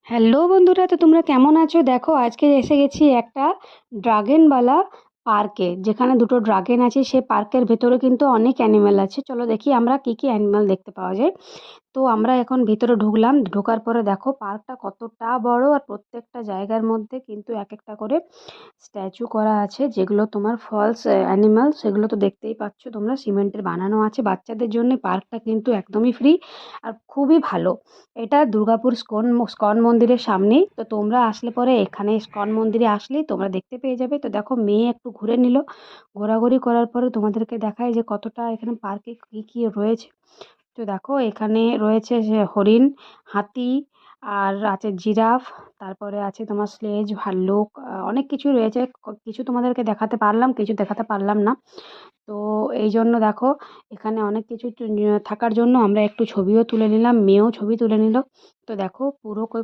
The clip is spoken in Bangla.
হ্যালো বন্ধুরা, তো তোমরা কেমন আছো? দেখো, আজকে এসে গেছি একটা ড্রাগনওয়ালা পার্কে, যেখানে দুটো ড্রাগন আছে। সে পার্কের ভেতরে কিন্তু অনেক অ্যানিমেল আছে। চলো দেখি আমরা কি কি অ্যানিমেল দেখতে পাওয়া যায়। তো আমরা এখন ভিতরে ঢুকলাম। ঢোকার পরে দেখো পার্কটা কতটা বড়, আর প্রত্যেকটা জায়গার মধ্যে কিন্তু এক একটা করে স্ট্যাচু করা আছে, যেগুলো তোমার ফলস অ্যানিমাল। সেগুলো তো দেখতেই পাচ্ছ তোমরা, সিমেন্টের বানানো আছে। বাচ্চাদের জন্য পার্কটা কিন্তু একদমই ফ্রি আর খুবই ভালো। এটা দুর্গাপুর স্কন মন্দিরের সামনেই। তো তোমরা আসলে পরে এখানে স্কন মন্দিরে আসলেই তোমরা দেখতে পেয়ে যাবে। তো দেখো, মেয়ে একটু ঘুরে নিল। ঘোরাঘুরি করার পরে তোমাদেরকে দেখায় যে কতটা এখানে পার্কে কি কি রয়েছে। তো দেখো, এখানে রয়েছে যে হরিণ, হাতি, আর আছে জিরাফ। তারপরে আছে তোমার স্লেজ, ভাল্লুক, অনেক কিছু রয়েছে। কিছু তোমাদেরকে দেখাতে পারলাম, কিছু দেখাতে পারলাম না। তো এই জন্য দেখো, এখানে অনেক কিছু থাকার জন্য আমরা একটু ছবিও তুলে নিলাম, মেয়েও ছবি তুলে নিল। তো দেখো পুরো